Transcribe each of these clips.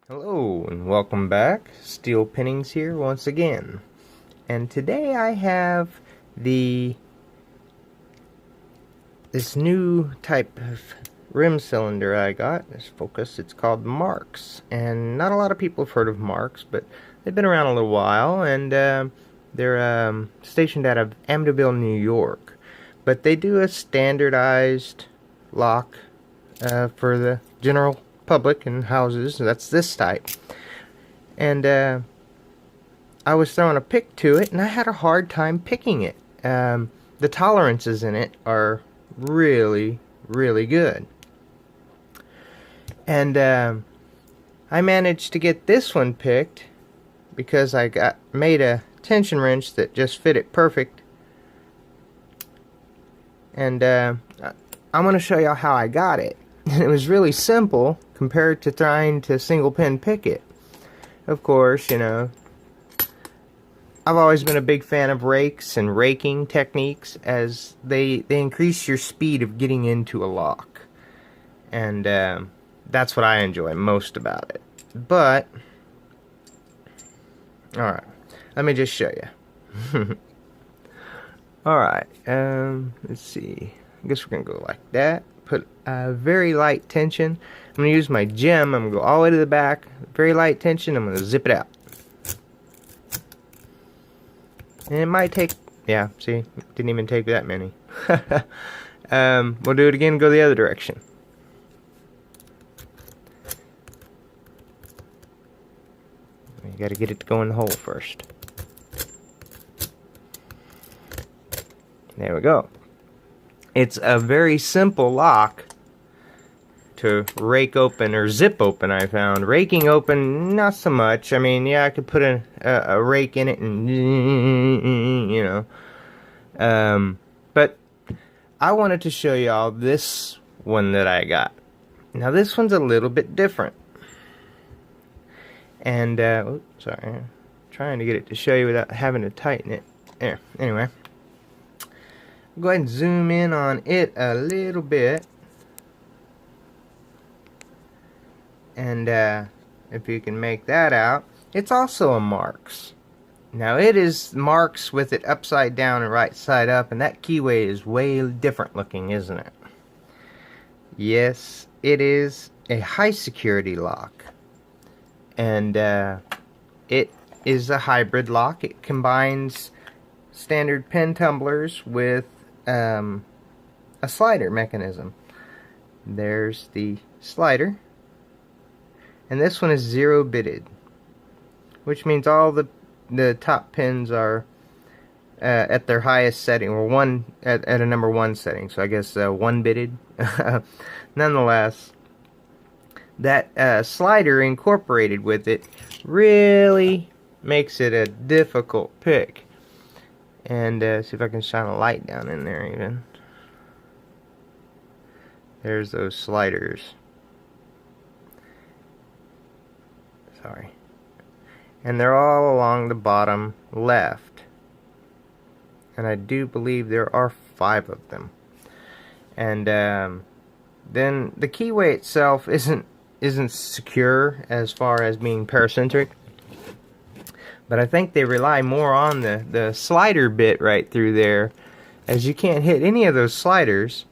Hello and welcome back. Steel Pinnings here once again. And today I have this new type of rim cylinder I got. This Focus, it's called Marks. And not a lot of people have heard of Marks, but they've been around a little while, and they're stationed out of Amityville, New York. But they do a standardized lock for the general public and houses. That's this type. And I was throwing a pick to it, and I had a hard time picking it. The tolerances in it are really, really good. And I managed to get this one picked because I made a tension wrench that just fit it perfect. And I'm going to show y'all how I got it. And it was really simple compared to trying to single pin pick it. Of course, you know, I've always been a big fan of rakes and raking techniques, as they increase your speed of getting into a lock. And that's what I enjoy most about it. But, alright, let me just show you. Alright, let's see. I guess we're going to go like that. Put a very light tension. I'm going to use my gem. I'm going to go all the way to the back. Very light tension. I'm going to zip it out. And it might take... Yeah, see? Didn't even take that many. We'll do it again. Go the other direction. You got to get it to go in the hole first. There we go. It's a very simple lock to rake open or zip open, I found. Raking open, not so much. I mean, yeah, I could put a rake in it and, you know. But I wanted to show y'all this one that I got. Now, this one's a little bit different. And, oops, sorry. I'm trying to get it to show you without having to tighten it. There, anyway. Go ahead and zoom in on it a little bit, and if you can make that out, it's also a Marks. Now it is Marks with it upside down and right side up, and that keyway is way different looking, isn't it? Yes, it is a high security lock, and it is a hybrid lock. It combines standard pin tumblers with a slider mechanism. There's the slider, and this one is 0-bitted, which means all the top pins are at their highest setting, or at a number 1 setting. So I guess 1-bitted. Nonetheless, that slider incorporated with it really makes it a difficult pick. And see if I can shine a light down in there even. There's those sliders. Sorry. And they're all along the bottom left. And I do believe there are 5 of them. And then the keyway itself isn't secure as far as being paracentric. But I think they rely more on the slider bit right through there, as you can't hit any of those sliders,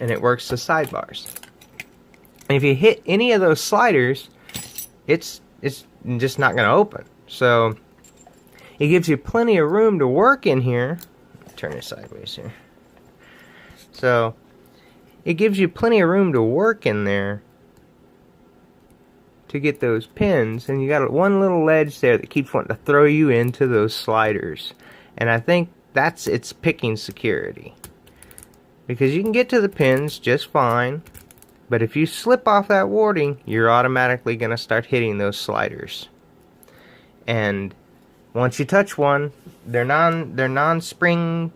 and it works the sidebars. And if you hit any of those sliders, it's just not going to open. So it gives you plenty of room to work in here. Turn it sideways here. So it gives you plenty of room to work in there to get those pins, and you got one little ledge there that keeps wanting to throw you into those sliders. And I think that's its picking security, because you can get to the pins just fine, but if you slip off that warding, you're automatically going to start hitting those sliders. And once you touch one, they're non-spring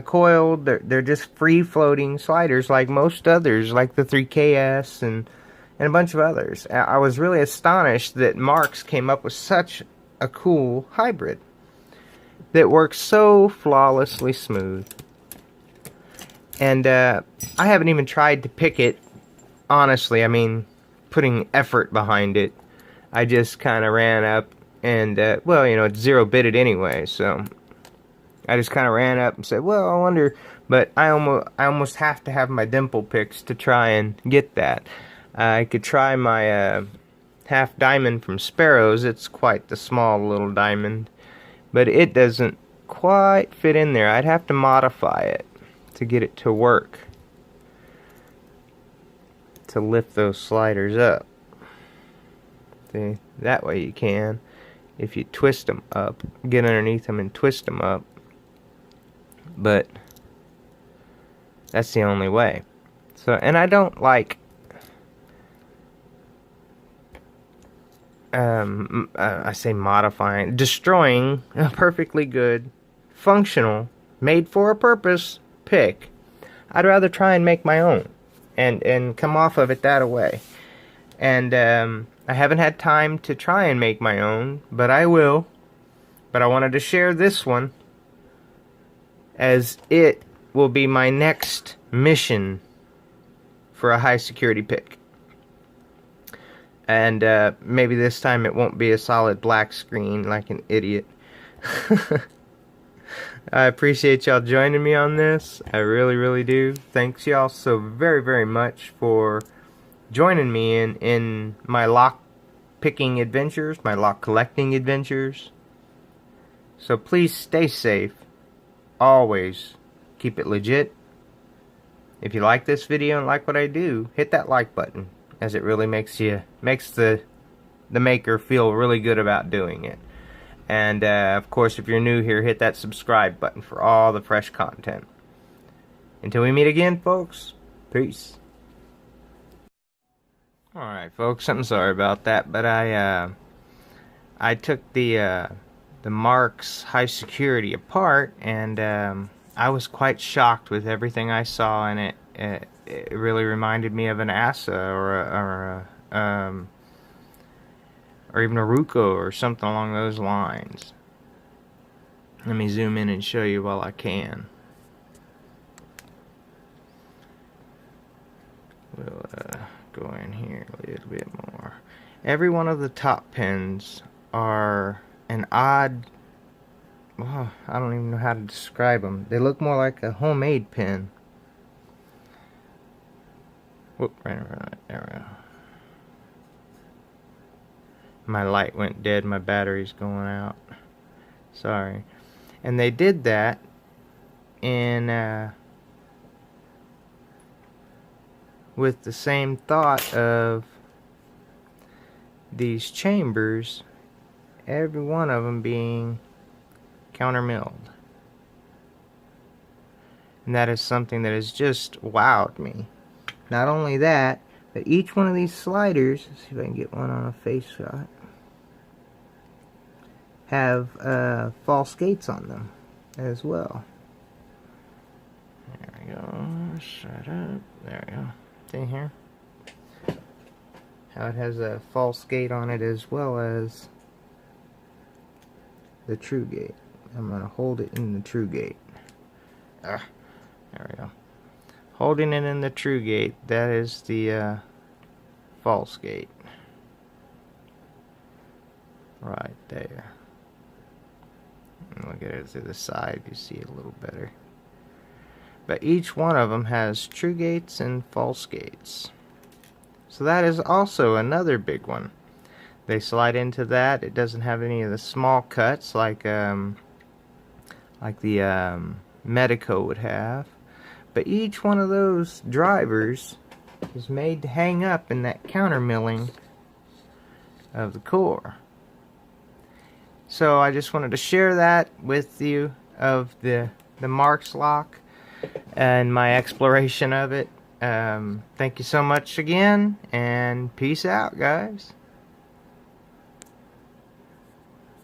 coiled. They're just free floating sliders, like most others, like the 3KS and a bunch of others. I was really astonished that Marks came up with such a cool hybrid that works so flawlessly smooth. And I haven't even tried to pick it, honestly. I mean, putting effort behind it. I just kind of ran up and, well, you know, it's 0-bitted anyway, so I just kind of ran up and said, well, I wonder, but I almost have to have my dimple picks to try and get that. I could try my half diamond from Sparrows. It's quite the small little diamond, but it doesn't quite fit in there. I'd have to modify it to get it to work, to lift those sliders up. See, that way you can, if you twist them up, get underneath them and twist them up. But that's the only way. So, and I don't like I say modifying, destroying a perfectly good, functional, made for a purpose pick. I'd rather try and make my own and come off of it that way. And I haven't had time to try and make my own, but I will. But I wanted to share this one, as it will be my next mission for a high security pick. And maybe this time it won't be a solid black screen like an idiot. I appreciate y'all joining me on this. I really, really do. Thanks y'all so very, very much for joining me in my lock picking adventures, my lock collecting adventures. So please stay safe. Always keep it legit. If you like this video and like what I do, hit that like button, as it really makes the maker feel really good about doing it. And of course, if you're new here, hit that subscribe button for all the fresh content. Until we meet again, folks, peace. Alright folks, I'm sorry about that, but I took the Marks high security apart, and I was quite shocked with everything I saw in it. It really reminded me of an Asa or even a Ruko or something along those lines. Let me zoom in and show you while I can. We'll go in here a little bit more. Every one of the top pins are an odd, well, I don't even know how to describe them. They look more like a homemade pin. Whoop, right, there we go. My light went dead, my battery's going out. Sorry. And they did that in with the same thought of these chambers, every one of them being counter milled. And that is something that has just wowed me. Not only that, but each one of these sliders, let's see if I can get one on a face shot, have false gates on them as well. There we go. Shut up. There we go. See here? How it has a false gate on it as well as the true gate. I'm going to hold it in the true gate. There we go. Holding it in the true gate, that is the false gate. Right there. And look at it to the side, you see it a little better. But each one of them has true gates and false gates. So that is also another big one. They slide into that. It doesn't have any of the small cuts like the Medico would have. But each one of those drivers is made to hang up in that counter milling of the core. So I just wanted to share that with you of the Marks lock and my exploration of it. Thank you so much again, and peace out, guys.